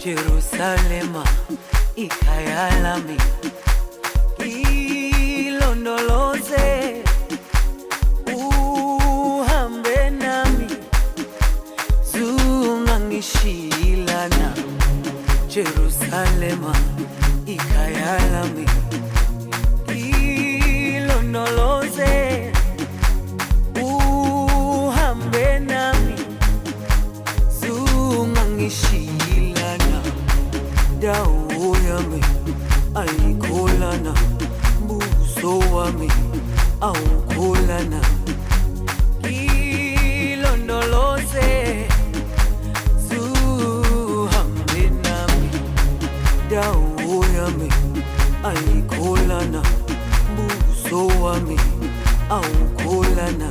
Jerusalema ikhaya lami, ilondoloze uhambe nami, zungangishilana. Jerusalema ikhaya lami, ilondoloze uhambe nami, zungangishilana. Dawo yami ayikholana, buso wami awukholana. Ilondoloze zuhambe nami, dawo yami ayikholana, buso wami awukholana.